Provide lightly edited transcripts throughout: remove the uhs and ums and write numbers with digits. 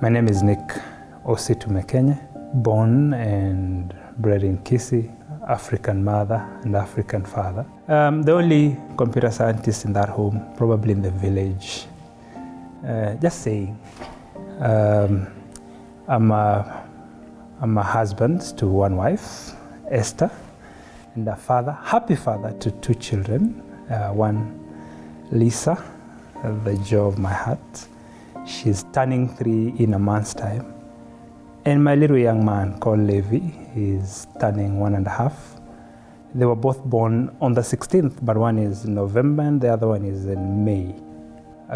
My name is Nick Mekenye, born and bred in Kisii, African mother and African father. The only computer scientist in that home, probably in the village. Just saying, I'm a husband to one wife, Esther, and a father, happy father to two children, one Lisa, the joy of my heart. She's turning 3 in a month's time. And my little young man called Levi is turning 1.5. They were both born on the 16th, but one is in November and the other one is in May.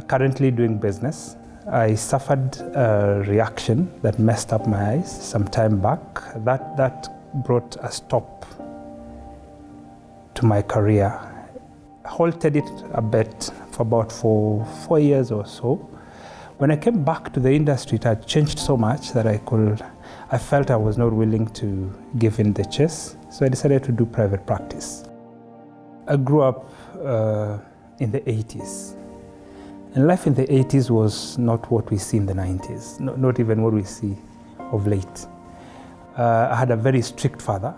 Currently doing business. I suffered a reaction that messed up my eyes some time back. That brought a stop to my career. Halted it a bit for about four years or so. When I came back to the industry, it had changed so much that I felt I was not willing to give in the chase, so I decided to do private practice. I grew up in the 80s, and life in the 80s was not what we see in the 90s, not even what we see of late. I had a very strict father,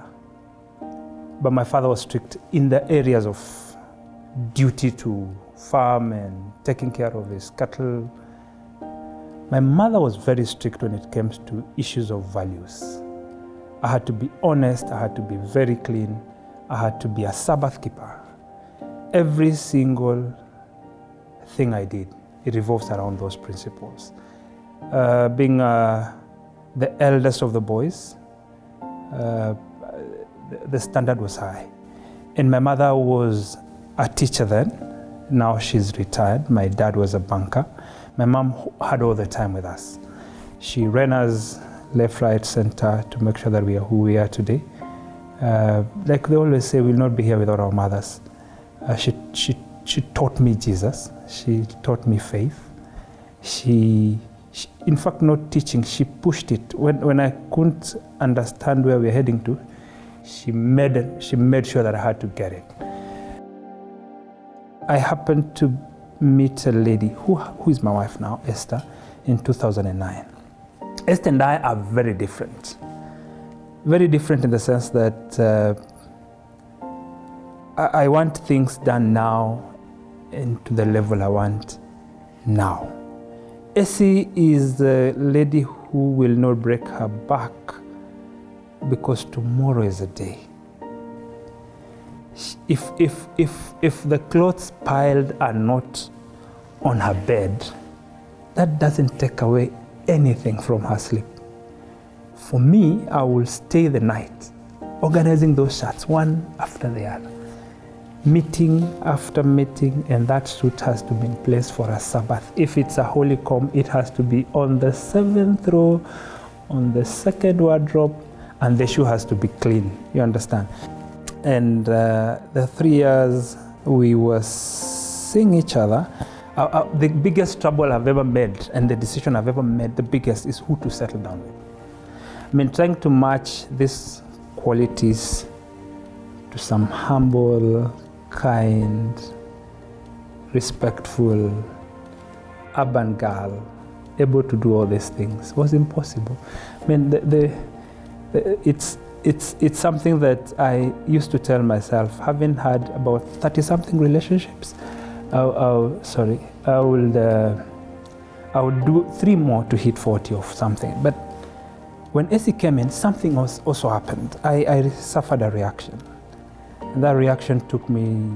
but my father was strict in the areas of duty to farm and taking care of his cattle. My mother was very strict when it came to issues of values. I had to be honest, I had to be very clean, I had to be a Sabbath keeper. Every single thing I did, it revolves around those principles. Being the eldest of the boys, the standard was high. And my mother was a teacher then. Now she's retired. My dad was a banker. My mom had all the time with us. She ran us left, right, center to make sure that we are who we are today. Like they always say, we'll not be here without our mothers. She taught me Jesus. She taught me faith. She in fact, not teaching, she pushed it. When I couldn't understand where we're heading to, she made sure that I had to get it. I happened to meet a lady who is my wife now, Esther, in 2009. Esther and I are very different. Very different in the sense that I want things done now and to the level I want now. Essie is the lady who will not break her back because tomorrow is a day. If the clothes piled are not on her bed, that doesn't take away anything from her sleep. For me, I will stay the night, organizing those shirts one after the other, meeting after meeting, and that suit has to be in place for a Sabbath. If it's a holy com, it has to be on the 7th row, on the 2nd wardrobe, and the shoe has to be clean, you understand? And the 3 years we were seeing each other, the biggest trouble I've ever made and the decision I've ever made, the biggest, is who to settle down with. I mean, trying to match these qualities to some humble, kind, respectful, urban girl, able to do all these things, was impossible. I mean, it's something that I used to tell myself, having had about 30-something relationships. I would do 3 more to hit 40 of something. But when Essie came in, something else also happened. I suffered a reaction. And that reaction took me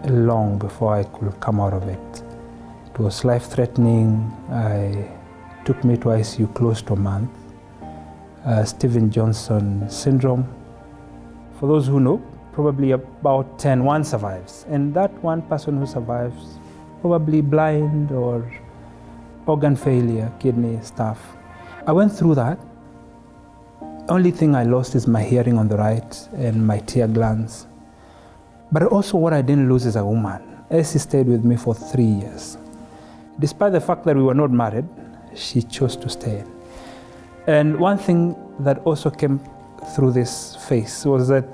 long before I could come out of it. It was life-threatening. It took me to ICU close to a month. Steven Johnson syndrome. For those who know, probably about 10, one survives. And that one person who survives, probably blind or organ failure, kidney stuff. I went through that. Only thing I lost is my hearing on the right and my tear glands. But also what I didn't lose is a woman. Essie stayed with me for 3 years. Despite the fact that we were not married, she chose to stay. And one thing that also came through this phase was that,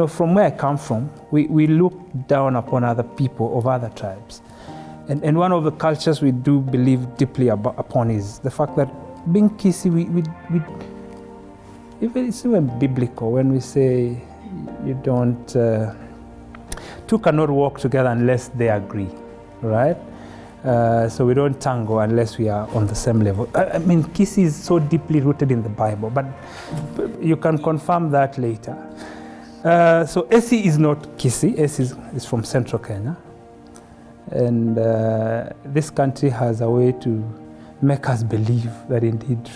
from where I come from, we look down upon other people of other tribes. And one of the cultures we do believe deeply upon is the fact that being kissy, it's even biblical when we say you don't, two cannot walk together unless they agree, right? So we don't tango unless we are on the same level. I mean, kissy is so deeply rooted in the Bible, but you can confirm that later. So Essie is not kissy. Essie is from central Kenya. And this country has a way to make us believe that indeed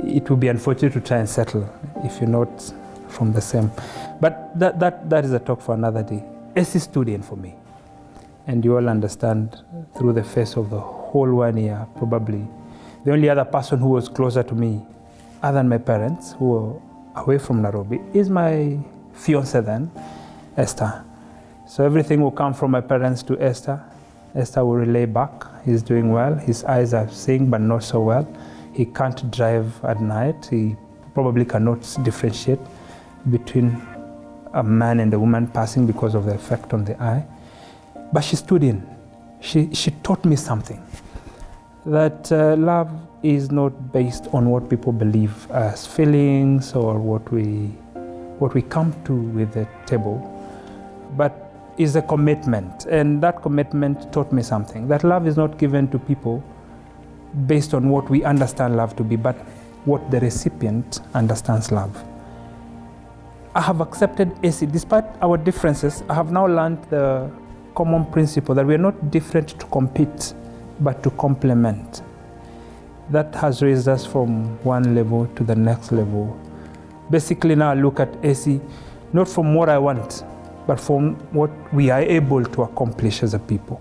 it would be unfortunate to try and settle if you're not from the same. But that is a talk for another day. Essie stood in for me. And you all understand through the face of the whole 1 year, probably the only other person who was closer to me, other than my parents, who were away from Nairobi, is my fiancée then, Esther. So everything will come from my parents to Esther. Esther will relay back. He's doing well. His eyes are seeing, but not so well. He can't drive at night. He probably cannot differentiate between a man and a woman passing because of the effect on the eye. But she stood in. She taught me something, that love is not based on what people believe as feelings or what we come to with the table, but is a commitment. And that commitment taught me something, that love is not given to people based on what we understand love to be, but what the recipient understands love. I have accepted Essie. Despite our differences, I have now learned the common principle that we are not different to compete, but to complement. That has raised us from one level to the next level. Basically now I look at Essie, not from what I want, but from what we are able to accomplish as a people.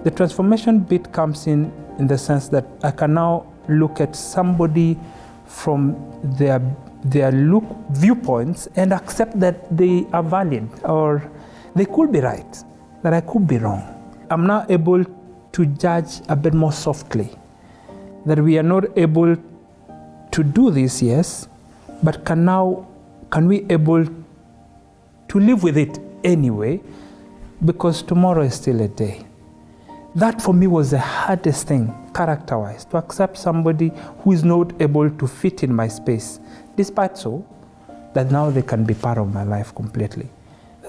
The transformation bit comes in the sense that I can now look at somebody from their viewpoints and accept that they are valid, or they could be right, that I could be wrong. I'm now able to judge a bit more softly, that we are not able to do this, yes, but can we able to live with it anyway, because tomorrow is still a day. That for me was the hardest thing, character-wise, to accept somebody who is not able to fit in my space, despite so, that now they can be part of my life completely.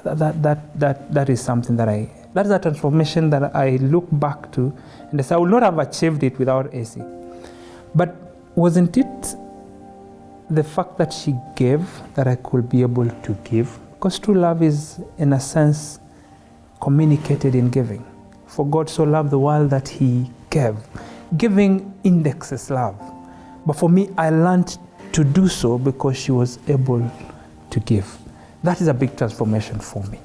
That is something that is a transformation that I look back to, and I say I would not have achieved it without Essie. But wasn't it the fact that she gave that I could be able to give? Because true love is, in a sense, communicated in giving. For God so loved the world that he gave. Giving indexes love. But for me, I learned to do so because she was able to give. That is a big transformation for me.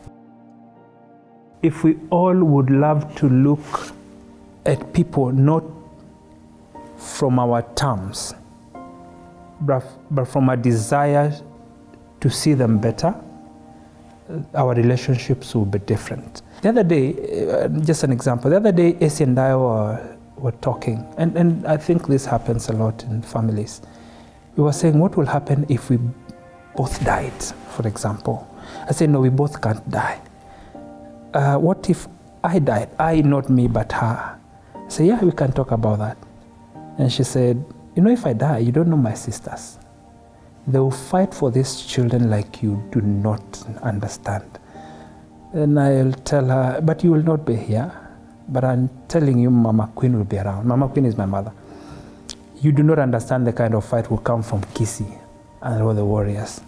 If we all would love to look at people not from our terms, but from a desire to see them better, our relationships will be different. The other day, just an example, the other day Essie and I were talking, and I think this happens a lot in families. We were saying, what will happen if we both died, for example? I said, no, we both can't die. What if I died? I, not me, but her. I said, yeah, we can talk about that. And she said, if I die, you don't know my sisters. They will fight for these children like you do not understand. And I'll tell her, but you will not be here. But I'm telling you, Mama Queen will be around. Mama Queen is my mother. You do not understand the kind of fight will come from Kissy and all the warriors.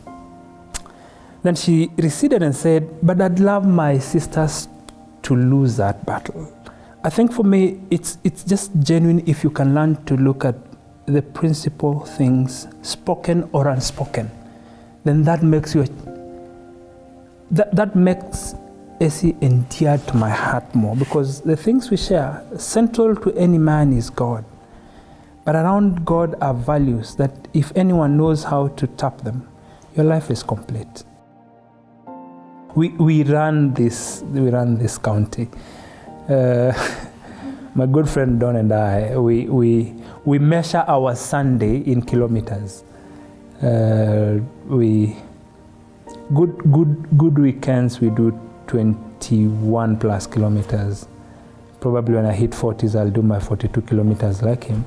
Then she receded and said, but I'd love my sisters to lose that battle. I think for me, it's just genuine if you can learn to look at the principal things, spoken or unspoken. Then that makes you, that makes Essie endeared to my heart more, because the things we share, central to any man is God. But around God are values that if anyone knows how to tap them, your life is complete. We run this county. My good friend Don and I, we measure our Sunday in kilometers. Good weekends we do 21 plus kilometers. Probably when I hit 40s, I'll do my 42 kilometers like him.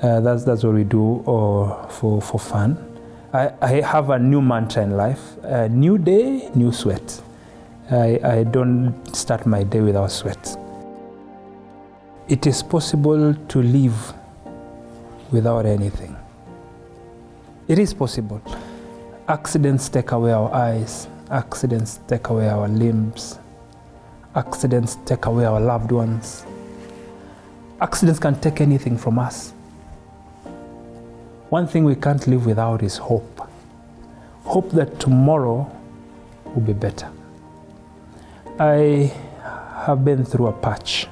That's what we do for fun. I have a new mantra in life: new day, new sweat. I don't start my day without sweat. It is possible to live without anything. It is possible. Accidents take away our eyes. Accidents take away our limbs. Accidents take away our loved ones. Accidents can take anything from us. One thing we can't live without is hope. Hope that tomorrow will be better. I have been through a patch,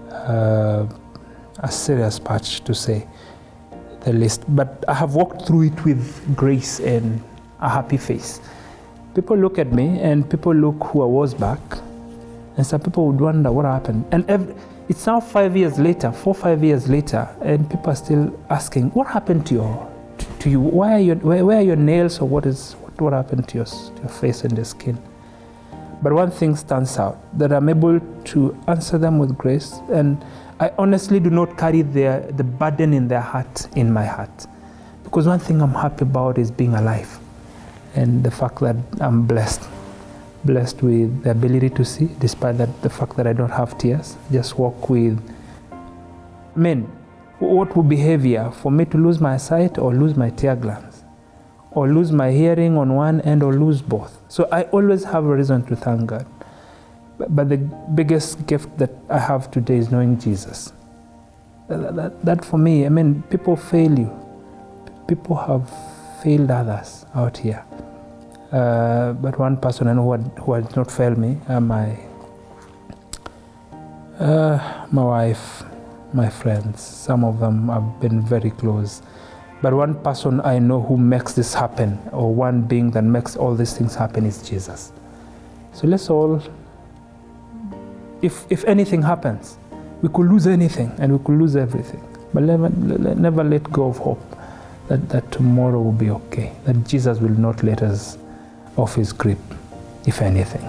a serious patch to say the least, but I have walked through it with grace and a happy face. People look at me and people look who I was back, and some people would wonder what happened. And it's now 5 years later, 4-5 years later, and people are still asking, what happened to you? Where are your nails, or what happened to your face and the skin? But one thing stands out, that I'm able to answer them with grace, and I honestly do not carry the burden in their heart in my heart. Because one thing I'm happy about is being alive, and the fact that I'm blessed with the ability to see, despite the fact that I don't have tears. Just walk with, what would be heavier, for me to lose my sight or lose my tear glands, or lose my hearing on one end or lose both? So I always have a reason to thank God. But the biggest gift that I have today is knowing Jesus. That for me, people fail you. People have failed others out here. But one person I know who has not failed me, my wife, my friends. Some of them have been very close. But one person I know who makes this happen, or one being that makes all these things happen, is Jesus. So let's all, if anything happens, we could lose anything and we could lose everything. But never let go of hope that tomorrow will be okay, that Jesus will not let us off his grip, if anything.